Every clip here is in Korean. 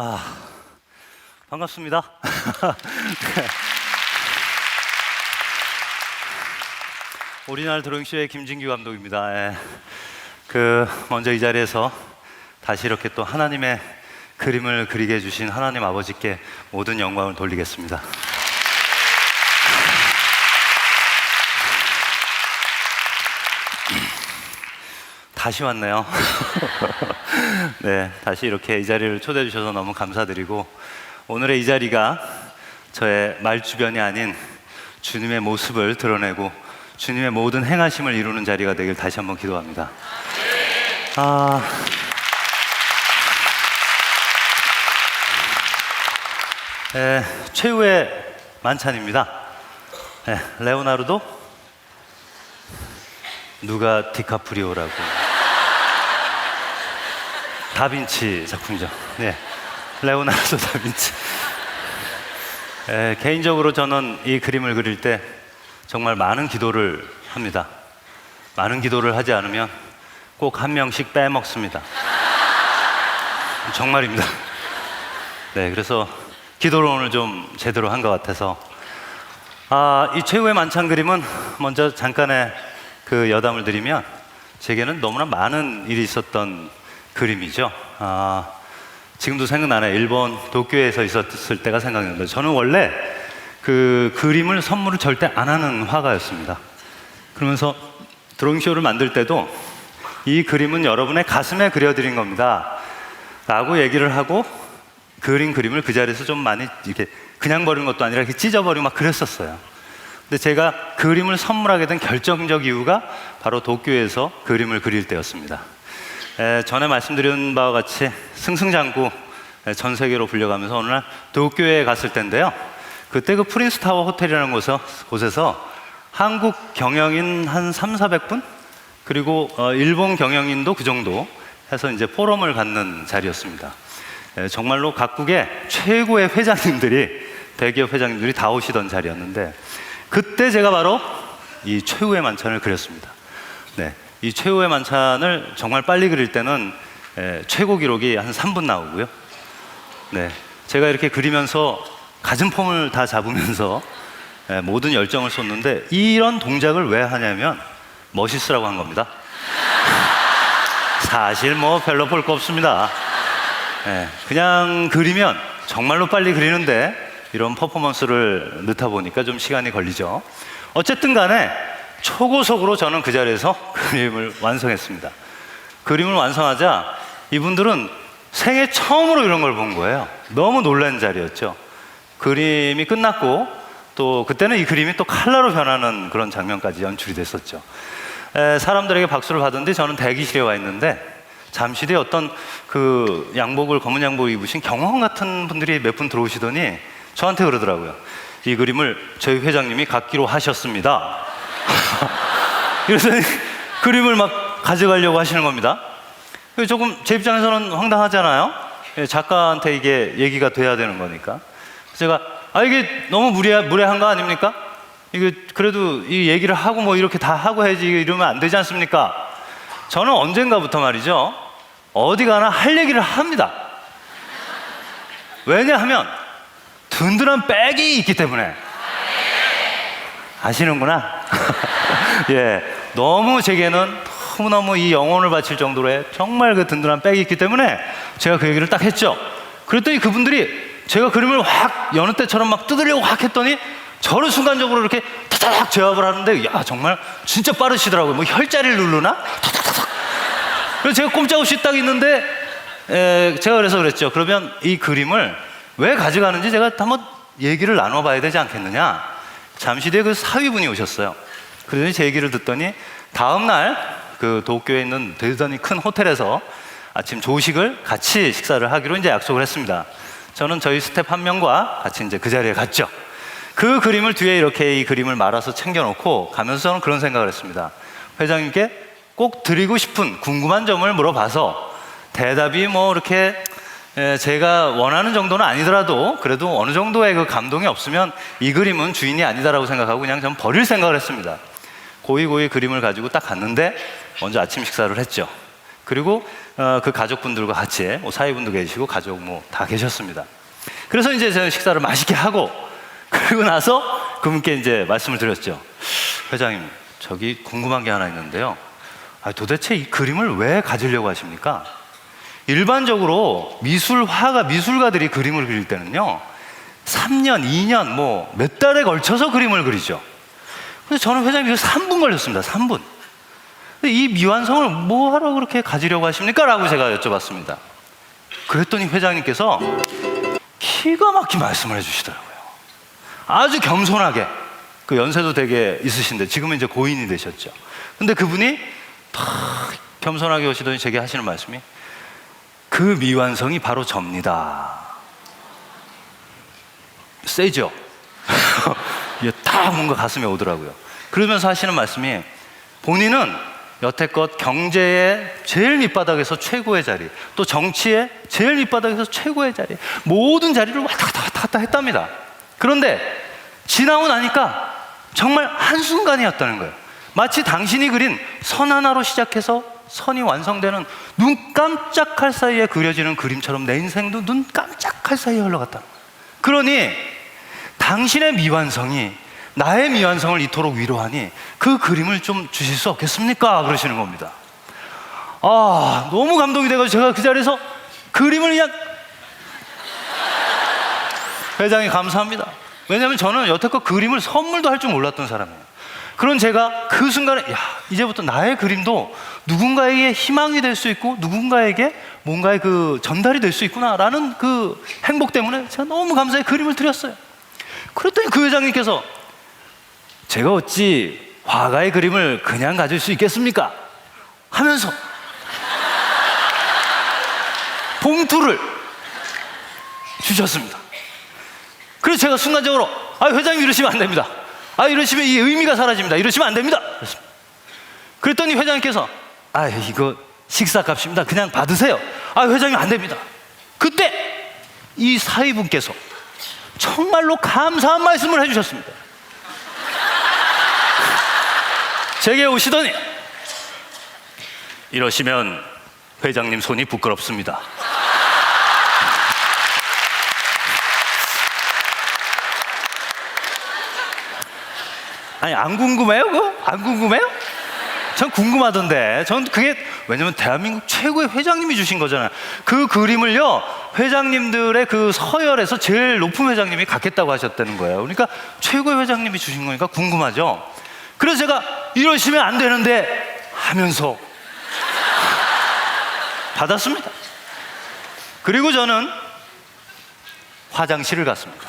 아, 반갑습니다. 네. 오리지널 드로잉쇼의 김진규 감독입니다. 예. 먼저 이 자리에서 다시 이렇게 또 하나님의 그림을 그리게 해주신 하나님 아버지께 모든 영광을 돌리겠습니다. 다시 왔네요. 네, 다시 이렇게 이 자리를 초대해 주셔서 너무 감사드리고, 오늘의 이 자리가 저의 말주변이 아닌 주님의 모습을 드러내고 주님의 모든 행하심을 이루는 자리가 되길 다시 한번 기도합니다. 최후의 만찬입니다. 레오나르도? 누가 디카프리오라고? 다빈치 작품이죠. 네, 레오나르도 다빈치. 개인적으로 저는 이 그림을 그릴 때 정말 많은 기도를 합니다. 많은 기도를 하지 않으면 꼭 한 명씩 빼먹습니다. 정말입니다. 네, 그래서 기도를 오늘 좀 제대로 한 것 같아서, 이 최후의 만찬 그림은 먼저 잠깐의 그 여담을 드리면, 제게는 너무나 많은 일이 있었던 그림이죠. 지금도 생각나네요. 일본 도쿄에서 있었을 때가 생각납니다. 저는 원래 그 그림을 선물을 절대 안 하는 화가였습니다. 그러면서 드로잉쇼를 만들 때도 이 그림은 여러분의 가슴에 그려드린 겁니다 라고 얘기를 하고, 그린 그림을 그 자리에서 좀 많이 이렇게 그냥 버리는 것도 아니라 이렇게 찢어버리고 막 그랬었어요. 근데 제가 그림을 선물하게 된 결정적 이유가 바로 도쿄에서 그림을 그릴 때였습니다. 전에 말씀드린 바와 같이 승승장구 전 세계로 불려가면서 어느 날 도쿄에 갔을 때인데요, 그때 그 프린스타워 호텔이라는 곳에서 한국 경영인 한 300~400분? 그리고 일본 경영인도 그 정도 해서 이제 포럼을 갖는 자리였습니다. 정말로 각국의 최고의 회장님들이, 대기업 회장님들이 다 오시던 자리였는데, 그때 제가 바로 이 최후의 만찬을 그렸습니다. 네, 이 최후의 만찬을 정말 빨리 그릴 때는 최고 기록이 한 3분 나오고요. 네, 제가 이렇게 그리면서 갖은 폼을 다 잡으면서 모든 열정을 쏟는데, 이런 동작을 왜 하냐면 멋있으라고 한 겁니다. 사실 뭐 별로 볼 거 없습니다. 그냥 그리면 정말로 빨리 그리는데 이런 퍼포먼스를 넣다 보니까 좀 시간이 걸리죠. 어쨌든 간에 초고속으로 저는 그 자리에서 그림을 완성했습니다. 그림을 완성하자 이분들은 생애 처음으로 이런 걸 본 거예요. 너무 놀란 자리였죠. 그림이 끝났고, 또 그때는 이 그림이 또 컬러로 변하는 그런 장면까지 연출이 됐었죠. 사람들에게 박수를 받은데 저는 대기실에 와 있는데, 잠시 뒤에 어떤 그 검은 양복을 입으신 경호원 같은 분들이 몇 분 들어오시더니 저한테 그러더라고요. 이 그림을 저희 회장님이 갖기로 하셨습니다. 그래서 그림을 막 가져가려고 하시는 겁니다. 조금 제 입장에서는 황당하잖아요. 작가한테 이게 얘기가 돼야 되는 거니까. 제가 이게 너무 무례한 거 아닙니까? 이게 그래도 이 얘기를 하고 뭐 이렇게 다 하고 해야지, 이러면 안 되지 않습니까? 저는 언젠가부터 말이죠, 어디 가나 할 얘기를 합니다. 왜냐하면 든든한 백이 있기 때문에. 아시는구나. 예, 너무 제게는 너무너무 이 영혼을 바칠 정도로 정말 그 든든한 백이 있기 때문에 제가 그 얘기를 딱 했죠. 그랬더니 그분들이 제가 그림을 확 여느 때처럼 막 뜯으려고 확 했더니 저를 순간적으로 이렇게 타닥 제압을 하는데, 야, 정말 진짜 빠르시더라고요. 뭐 혈자리를 누르나? 타닥타닥. 그래서 제가 꼼짝없이 딱 있는데, 제가 그래서 그랬죠. 그러면 이 그림을 왜 가져가는지 제가 한번 얘기를 나눠봐야 되지 않겠느냐. 잠시 뒤에 그 사위분이 오셨어요. 그러더니 제 얘기를 듣더니 다음날 그 도쿄에 있는 대단히 큰 호텔에서 아침 조식을 같이 식사를 하기로 이제 약속을 했습니다. 저는 저희 스텝 한 명과 같이 이제 그 자리에 갔죠. 그 그림을 뒤에 이렇게 이 그림을 말아서 챙겨놓고 가면서 저는 그런 생각을 했습니다. 회장님께 꼭 드리고 싶은 궁금한 점을 물어봐서 대답이 뭐 이렇게 제가 원하는 정도는 아니더라도 그래도 어느 정도의 그 감동이 없으면 이 그림은 주인이 아니다라고 생각하고 그냥 전 버릴 생각을 했습니다. 고이 그림을 가지고 딱 갔는데 먼저 아침 식사를 했죠. 그리고 그 가족분들과 같이 사위분도 계시고 가족 다 계셨습니다. 그래서 이제 제가 식사를 맛있게 하고 그리고 나서 그분께 이제 말씀을 드렸죠. 회장님, 저기 궁금한 게 하나 있는데요. 도대체 이 그림을 왜 가지려고 하십니까? 일반적으로 미술가들이 그림을 그릴 때는요 3년, 2년 몇 달에 걸쳐서 그림을 그리죠. 근데 저는 회장님 3분 걸렸습니다. 3분. 이 미완성을 뭐하러 그렇게 가지려고 하십니까? 라고 제가 여쭤봤습니다. 그랬더니 회장님께서 기가 막힌 말씀을 해주시더라고요. 아주 겸손하게, 그 연세도 되게 있으신데 지금은 이제 고인이 되셨죠. 근데 그분이 탁 겸손하게 오시더니 제게 하시는 말씀이 그 미완성이 바로 접니다. 세죠? 이게 딱 뭔가 가슴에 오더라고요. 그러면서 하시는 말씀이 본인은 여태껏 경제의 제일 밑바닥에서 최고의 자리, 또 정치의 제일 밑바닥에서 최고의 자리, 모든 자리를 왔다 갔다 했답니다. 그런데 지나고 나니까 정말 한순간이었다는 거예요. 마치 당신이 그린 선 하나로 시작해서 선이 완성되는 눈 깜짝할 사이에 그려지는 그림처럼 내 인생도 눈 깜짝할 사이에 흘러갔다. 그러니 당신의 미완성이 나의 미완성을 이토록 위로하니 그 그림을 좀 주실 수 없겠습니까? 그러시는 겁니다. 너무 감동이 돼가지고 제가 그 자리에서 그림을 그냥 회장님 감사합니다. 왜냐하면 저는 여태껏 그림을 선물도 할 줄 몰랐던 사람이에요. 그런 제가 그 순간에 이제부터 나의 그림도 누군가에게 희망이 될 수 있고 누군가에게 뭔가의 그 전달이 될 수 있구나라는 그 행복 때문에 제가 너무 감사히 그림을 드렸어요. 그랬더니 그 회장님께서 제가 어찌 화가의 그림을 그냥 가질 수 있겠습니까? 하면서 봉투를 주셨습니다. 그래서 제가 순간적으로 회장님 이러시면 안 됩니다. 이러시면 이 의미가 사라집니다. 이러시면 안 됩니다. 그랬더니 회장님께서 이거 식사값입니다. 그냥 받으세요. 회장님 안 됩니다. 그때 이 사위분께서 정말로 감사한 말씀을 해주셨습니다. 제게 오시더니 이러시면 회장님 손이 부끄럽습니다. 안 궁금해요? 그거? 안 궁금해요? 전 궁금하던데. 전 그게 왜냐면 대한민국 최고의 회장님이 주신 거잖아요. 그 그림을요 회장님들의 그 서열에서 제일 높은 회장님이 갖겠다고 하셨다는 거예요. 그러니까 최고의 회장님이 주신 거니까 궁금하죠. 그래서 제가 이러시면 안 되는데 하면서 받았습니다. 그리고 저는 화장실을 갔습니다.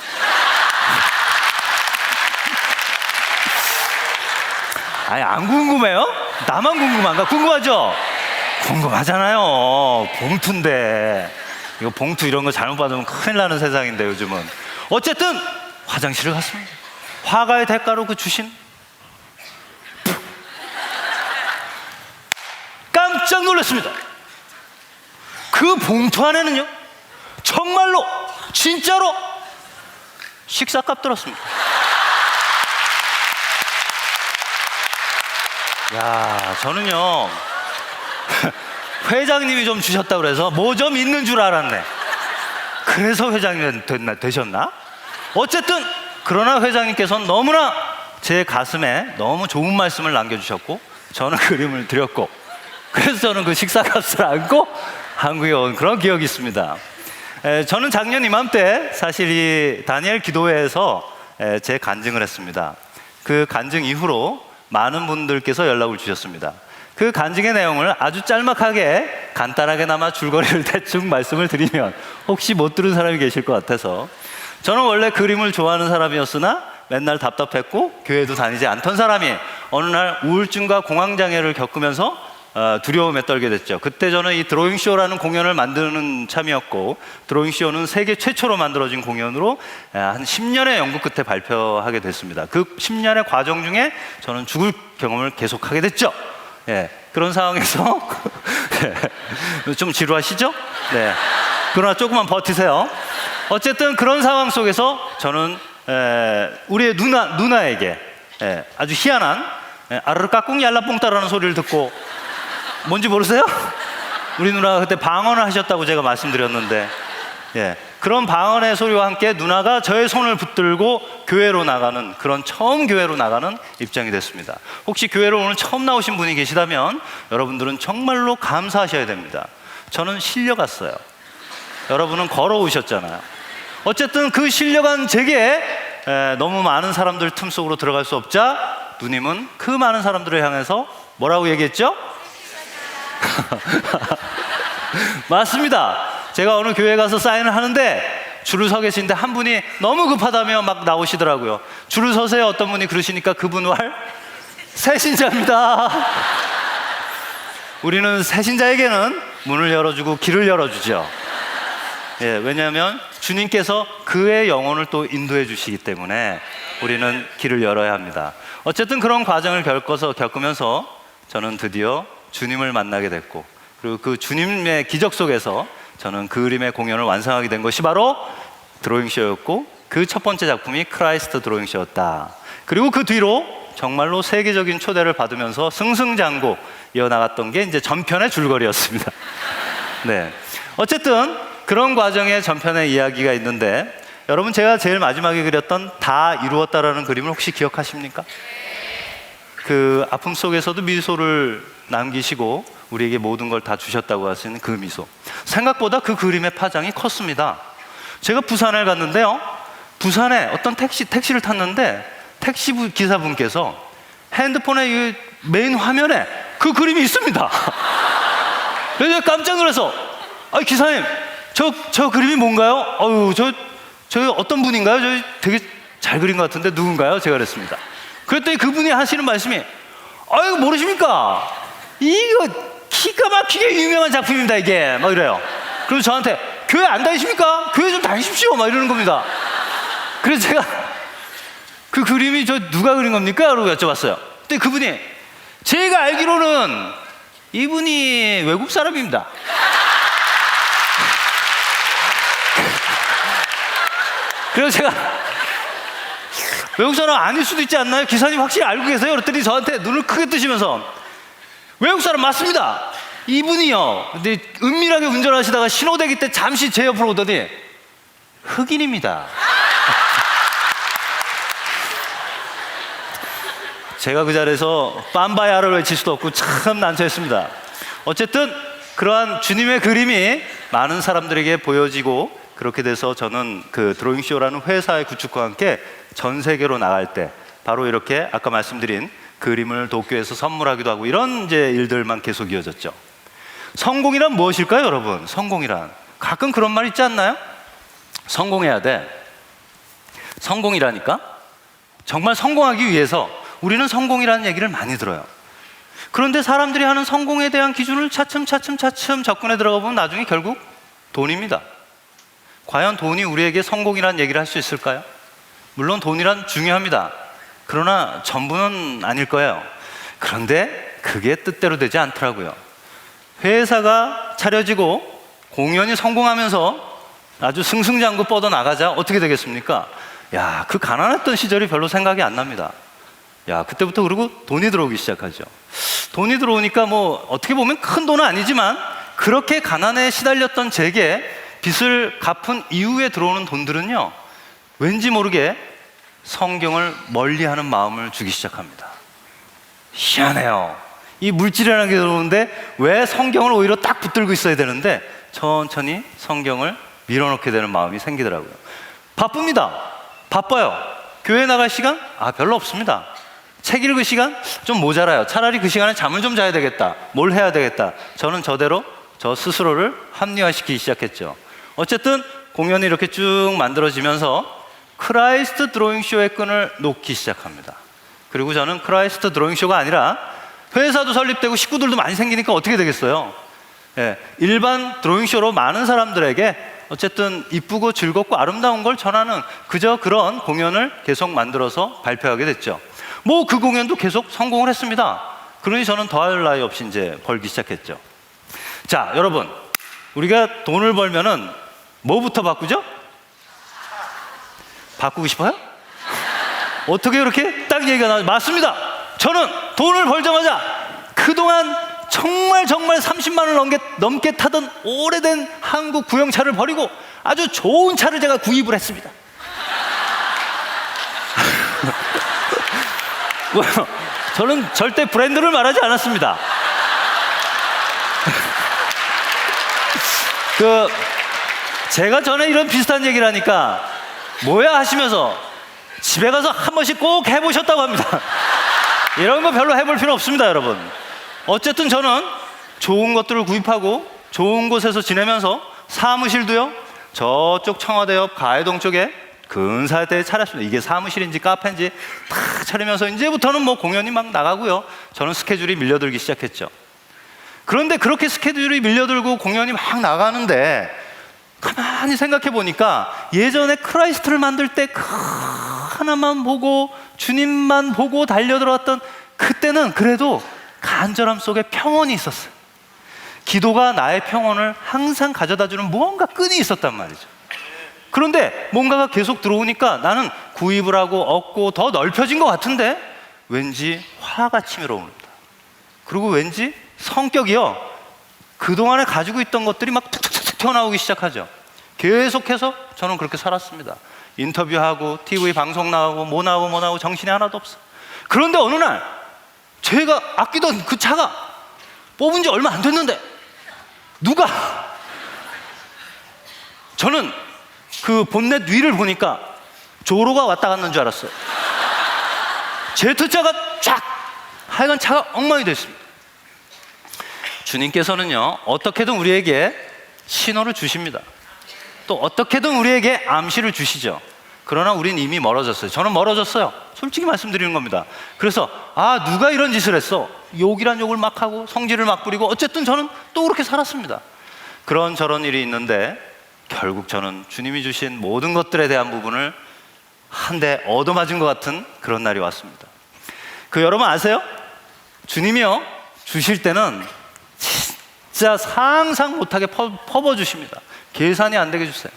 안 궁금해요? 나만 궁금한가? 궁금하죠? 궁금하잖아요. 봉투인데 이거 봉투 이런 거 잘못 받으면 큰일 나는 세상인데 요즘은. 어쨌든 화장실을 갔습니다. 화가의 대가로 그 주신 깜짝 놀랐습니다. 그 봉투 안에는요 정말로 진짜로 식사값 들었습니다. 저는요 회장님이 좀 주셨다고 그래서 뭐 좀 있는 줄 알았네. 그래서 회장님 되셨나? 어쨌든 그러나 회장님께서는 너무나 제 가슴에 너무 좋은 말씀을 남겨주셨고 저는 그림을 드렸고 그래서 저는 그 식사값을 안고 한국에 온 그런 기억이 있습니다. 저는 작년 이맘때 사실 이 다니엘 기도회에서 제 간증을 했습니다. 그 간증 이후로 많은 분들께서 연락을 주셨습니다. 그 간증의 내용을 아주 짤막하게 간단하게나마 줄거리를 대충 말씀을 드리면 혹시 못 들은 사람이 계실 것 같아서 저는 원래 그림을 좋아하는 사람이었으나 맨날 답답했고 교회도 다니지 않던 사람이 어느 날 우울증과 공황장애를 겪으면서 두려움에 떨게 됐죠. 그때 저는 이 드로잉쇼라는 공연을 만드는 참이었고 드로잉쇼는 세계 최초로 만들어진 공연으로 한 10년의 연구 끝에 발표하게 됐습니다. 그 10년의 과정 중에 저는 죽을 경험을 계속하게 됐죠. 그런 상황에서 좀 지루하시죠? 네. 그러나 조금만 버티세요. 어쨌든 그런 상황 속에서 저는 우리의 누나에게 아주 희한한 아르르 까꿍 얄라뽕따라는 소리를 듣고 뭔지 모르세요? 우리 누나가 그때 방언을 하셨다고 제가 말씀드렸는데, 예, 그런 방언의 소리와 함께 누나가 저의 손을 붙들고 교회로 나가는, 그런 처음 교회로 나가는 입장이 됐습니다. 혹시 교회로 오늘 처음 나오신 분이 계시다면 여러분들은 정말로 감사하셔야 됩니다. 저는 실려갔어요. 여러분은 걸어오셨잖아요. 어쨌든 그 실려간 제게 너무 많은 사람들 틈 속으로 들어갈 수 없자 누님은 그 많은 사람들을 향해서 뭐라고 얘기했죠? 맞습니다. 제가 어느 교회 가서 사인을 하는데 줄을 서 계시는데 한 분이 너무 급하다며 막 나오시더라고요. 줄을 서세요. 어떤 분이 그러시니까 그분 왈 새신자입니다. 우리는 새신자에게는 문을 열어주고 길을 열어주죠. 예, 왜냐하면 주님께서 그의 영혼을 또 인도해 주시기 때문에 우리는 길을 열어야 합니다. 어쨌든 그런 과정을 겪으면서 저는 드디어 주님을 만나게 됐고, 그리고 그 주님의 기적 속에서 저는 그 그림의 공연을 완성하게 된 것이 바로 드로잉쇼였고, 그 첫 번째 작품이 크라이스트 드로잉쇼였다. 그리고 그 뒤로 정말로 세계적인 초대를 받으면서 승승장구 이어나갔던 게 이제 전편의 줄거리였습니다. 네, 어쨌든 그런 과정에 전편의 이야기가 있는데, 여러분 제가 제일 마지막에 그렸던 다 이루었다라는 그림을 혹시 기억하십니까? 그 아픔 속에서도 미소를 남기시고 우리에게 모든 걸 다 주셨다고 하시는 그 미소. 생각보다 그 그림의 파장이 컸습니다. 제가 부산을 갔는데요, 부산에 어떤 택시를 탔는데 택시 기사분께서 핸드폰의 이 메인 화면에 그 그림이 있습니다. 그래서 깜짝 놀라서, 기사님, 저 그림이 뭔가요? 저 어떤 분인가요? 저 되게 잘 그린 것 같은데 누군가요? 제가 그랬습니다. 그랬더니 그분이 하시는 말씀이, 이거 모르십니까? 이거 기가 막히게 유명한 작품입니다, 이게. 막 이래요. 그래서 저한테, 교회 안 다니십니까? 교회 좀 다니십시오. 막 이러는 겁니다. 그래서 제가 그 그림이 저 누가 그린 겁니까? 라고 여쭤봤어요. 근데 그분이, 제가 알기로는 이분이 외국 사람입니다. 그래서 제가, 외국 사람 아닐 수도 있지 않나요? 기사님 확실히 알고 계세요? 그랬더니 저한테 눈을 크게 뜨시면서, 외국 사람 맞습니다. 이분이요, 근데 은밀하게 운전하시다가 신호대기 때 잠시 제 옆으로 오더니 흑인입니다. 제가 그 자리에서 빰바야를 외칠 수도 없고 참 난처했습니다. 어쨌든 그러한 주님의 그림이 많은 사람들에게 보여지고, 그렇게 돼서 저는 그 드로잉쇼라는 회사의 구축과 함께 전 세계로 나갈 때 바로 이렇게 아까 말씀드린 그림을 도쿄에서 선물하기도 하고, 이런 이제 일들만 계속 이어졌죠. 성공이란 무엇일까요, 여러분? 성공이란, 가끔 그런 말 있지 않나요? 성공해야 돼. 성공이라니까? 정말 성공하기 위해서 우리는 성공이라는 얘기를 많이 들어요. 그런데 사람들이 하는 성공에 대한 기준을 차츰 접근해 들어가 보면 나중에 결국 돈입니다. 과연 돈이 우리에게 성공이라는 얘기를 할 수 있을까요? 물론 돈이란 중요합니다. 그러나 전부는 아닐 거예요. 그런데 그게 뜻대로 되지 않더라고요. 회사가 차려지고 공연이 성공하면서 아주 승승장구 뻗어나가자 어떻게 되겠습니까? 야, 그 가난했던 시절이 별로 생각이 안 납니다. 야, 그때부터 그리고 돈이 들어오기 시작하죠. 돈이 들어오니까 뭐 어떻게 보면 큰 돈은 아니지만, 그렇게 가난에 시달렸던 제게 빚을 갚은 이후에 들어오는 돈들은요, 왠지 모르게 성경을 멀리하는 마음을 주기 시작합니다. 희한해요. 이 물질이라는 게 들어오는데 왜 성경을 오히려 딱 붙들고 있어야 되는데 천천히 성경을 밀어넣게 되는 마음이 생기더라고요. 바쁩니다. 바빠요. 교회 나갈 시간? 별로 없습니다. 책 읽을 시간? 좀 모자라요. 차라리 그 시간에 잠을 좀 자야 되겠다. 뭘 해야 되겠다. 저는 저대로 저 스스로를 합리화시키기 시작했죠. 어쨌든 공연이 이렇게 쭉 만들어지면서 크라이스트 드로잉쇼의 끈을 놓기 시작합니다. 그리고 저는 크라이스트 드로잉쇼가 아니라 회사도 설립되고 식구들도 많이 생기니까 어떻게 되겠어요? 일반 드로잉쇼로 많은 사람들에게 어쨌든 이쁘고 즐겁고 아름다운 걸 전하는 그저 그런 공연을 계속 만들어서 발표하게 됐죠. 뭐 그 공연도 계속 성공을 했습니다. 그러니 저는 더할 나위 없이 이제 벌기 시작했죠. 자, 여러분, 우리가 돈을 벌면은 뭐부터 바꾸죠? 바꾸고 싶어요? 어떻게 그렇게 딱 얘기가 나와요? 맞습니다. 저는 돈을 벌자마자 그동안 정말 30만 원 넘게 타던 오래된 한국 구형차를 버리고 아주 좋은 차를 제가 구입을 했습니다. 저는 절대 브랜드를 말하지 않았습니다. 제가 전에 이런 비슷한 얘기를 하니까 뭐야 하시면서 집에 가서 한 번씩 꼭 해보셨다고 합니다. 이런 거 별로 해볼 필요 없습니다, 여러분. 어쨌든 저는 좋은 것들을 구입하고 좋은 곳에서 지내면서 사무실도요, 저쪽 청와대 옆 가해동 쪽에 근사하게 차렸습니다. 이게 사무실인지 카페인지 다 차리면서 이제부터는 뭐 공연이 막 나가고요. 저는 스케줄이 밀려들기 시작했죠. 그런데 그렇게 스케줄이 밀려들고 공연이 막 나가는데 가만히 생각해 보니까 예전에 크라이스트를 만들 때 하나만 보고 주님만 보고 달려들어왔던 그때는 그래도 간절함 속에 평온이 있었어요. 기도가 나의 평온을 항상 가져다주는 무언가 끈이 있었단 말이죠. 그런데 뭔가가 계속 들어오니까 나는 구입을 하고 얻고 더 넓혀진 것 같은데 왠지 화가 치밀어 옵니다. 그리고 왠지 성격이요, 그동안에 가지고 있던 것들이 막 툭툭툭 튀어나오기 시작하죠. 계속해서 저는 그렇게 살았습니다. 인터뷰하고 TV 방송 나오고 뭐 나오고 정신이 하나도 없어. 그런데 어느 날 제가 아끼던 그 차가 뽑은 지 얼마 안 됐는데 누가, 저는 그 본넷 위를 보니까 조로가 왔다 갔는 줄 알았어요. 제트차가 쫙, 하여간 차가 엉망이 됐습니다. 주님께서는요, 어떻게든 우리에게 신호를 주십니다. 또 어떻게든 우리에게 암시를 주시죠. 그러나 우린 이미 멀어졌어요. 저는 멀어졌어요. 솔직히 말씀드리는 겁니다. 그래서 누가 이런 짓을 했어? 욕이란 욕을 막 하고 성질을 막 부리고 어쨌든 저는 또 그렇게 살았습니다. 그런 저런 일이 있는데 결국 저는 주님이 주신 모든 것들에 대한 부분을 한 대 얻어맞은 것 같은 그런 날이 왔습니다. 여러분 아세요? 주님이요, 주실 때는 진짜 상상 못하게 퍼부어주십니다. 계산이 안 되게 주세요.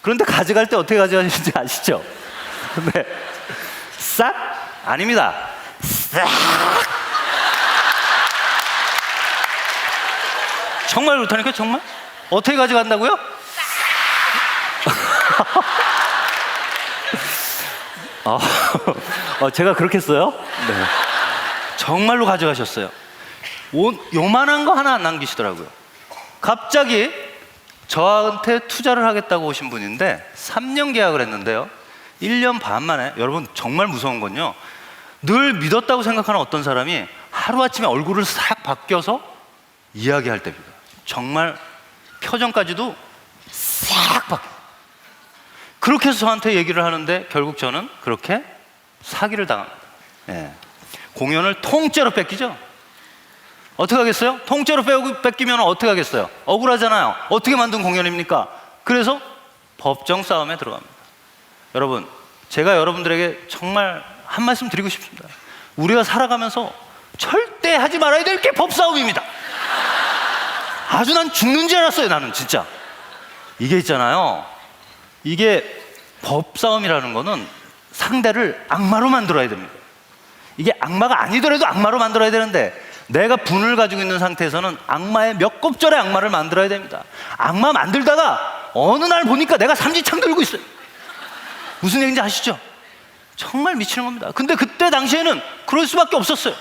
그런데 가져갈 때 어떻게 가져가시는지 아시죠? 근데 싹? 아닙니다. 싹! 정말 그렇다니까, 정말? 어떻게 가져간다고요? 제가 그렇게 했어요? 네. 정말로 가져가셨어요. 요만한 거 하나 안 남기시더라고요. 갑자기 저한테 투자를 하겠다고 오신 분인데 3년 계약을 했는데요, 1년 반 만에, 여러분 정말 무서운 건요, 늘 믿었다고 생각하는 어떤 사람이 하루아침에 얼굴을 싹 바뀌어서 이야기할 때입니다. 정말 표정까지도 싹 바뀌어요. 그렇게 해서 저한테 얘기를 하는데 결국 저는 그렇게 사기를 당합니다. 공연을 통째로 뺏기죠. 어떻게 하겠어요? 통째로 뺏기면 어떻게 하겠어요? 억울하잖아요. 어떻게 만든 공연입니까? 그래서 법정 싸움에 들어갑니다. 여러분, 제가 여러분들에게 정말 한 말씀 드리고 싶습니다. 우리가 살아가면서 절대 하지 말아야 될 게 법싸움입니다. 아주 난 죽는 줄 알았어요, 나는 진짜. 이게 있잖아요, 이게 법싸움이라는 거는 상대를 악마로 만들어야 됩니다. 이게 악마가 아니더라도 악마로 만들어야 되는데 내가 분을 가지고 있는 상태에서는 악마의 몇 곱절의 악마를 만들어야 됩니다. 악마 만들다가 어느 날 보니까 내가 삼지창 들고 있어요. 무슨 얘기인지 아시죠? 정말 미치는 겁니다. 근데 그때 당시에는 그럴 수밖에 없었어요.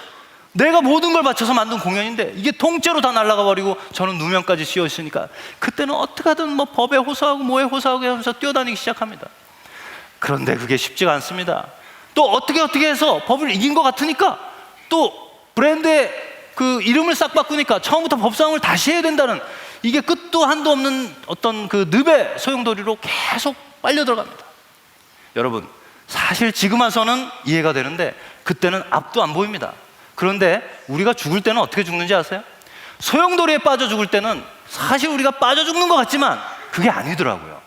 내가 모든 걸 바쳐서 만든 공연인데 이게 통째로 다 날아가 버리고 저는 누명까지 씌웠으니까 그때는 어떻게 하든 뭐 법에 호소하고 뭐에 호소하고 하면서 뛰어다니기 시작합니다. 그런데 그게 쉽지가 않습니다. 또 어떻게 해서 법을 이긴 것 같으니까 또 브랜드의 그 이름을 싹 바꾸니까 처음부터 법싸움을 다시 해야 된다는, 이게 끝도 한도 없는 어떤 그 늪의 소용돌이로 계속 빨려 들어갑니다. 여러분, 사실 지금 와서는 이해가 되는데 그때는 앞도 안 보입니다. 그런데 우리가 죽을 때는 어떻게 죽는지 아세요? 소용돌이에 빠져 죽을 때는 사실 우리가 빠져 죽는 것 같지만 그게 아니더라고요.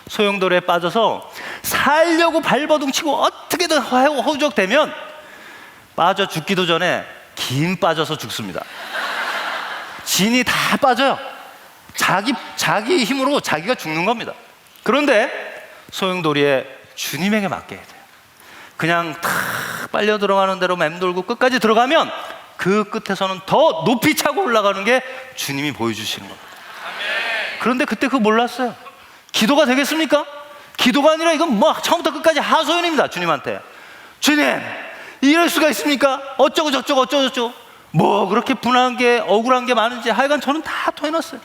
소용돌이에 빠져서 살려고 발버둥 치고 어떻게든 허우적대면 빠져 죽기도 전에 긴 빠져서 죽습니다. 진이 다 빠져요. 자기 힘으로 자기가 죽는 겁니다. 그런데 소용돌이에 주님에게 맡겨야 돼요. 그냥 탁 빨려 들어가는 대로 맴돌고 끝까지 들어가면 그 끝에서는 더 높이 차고 올라가는 게 주님이 보여주시는 겁니다. 그런데 그때 그거 몰랐어요. 기도가 되겠습니까? 기도가 아니라 이건 뭐 처음부터 끝까지 하소연입니다. 주님한테. 주님, 이럴 수가 있습니까? 어쩌고 저쩌고 어쩌고 저쩌고 뭐 그렇게 분한 게 억울한 게 많은지 하여간 저는 다 토해놨어요.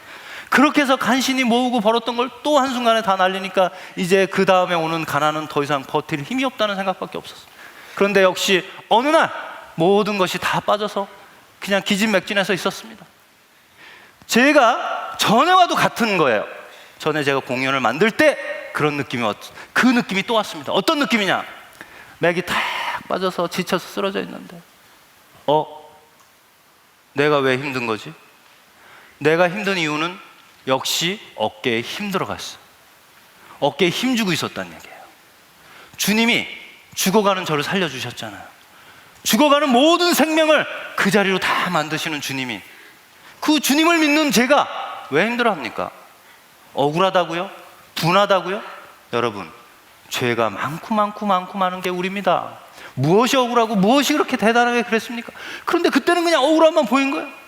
그렇게 해서 간신히 모으고 벌었던 걸 또 한순간에 다 날리니까 이제 그 다음에 오는 가난은 더 이상 버틸 힘이 없다는 생각밖에 없었어요. 그런데 역시 어느 날 모든 것이 다 빠져서 그냥 기진맥진해서 있었습니다. 제가 전에와도 같은 거예요. 전에 제가 공연을 만들 때 그런 느낌이 왔죠. 그 느낌이 또 왔습니다. 어떤 느낌이냐? 맥이 탁 빠져서 지쳐서 쓰러져 있는데 내가 왜 힘든 거지? 내가 힘든 이유는 역시 어깨에 힘 들어갔어. 어깨에 힘 주고 있었다는 얘기예요. 주님이 죽어가는 저를 살려주셨잖아요. 죽어가는 모든 생명을 그 자리로 다 만드시는 주님이, 그 주님을 믿는 제가 왜 힘들어합니까? 억울하다고요? 분하다고요? 여러분, 죄가 많고 많은 게 우리입니다. 무엇이 억울하고 무엇이 그렇게 대단하게 그랬습니까? 그런데 그때는 그냥 억울함만 보인 거예요.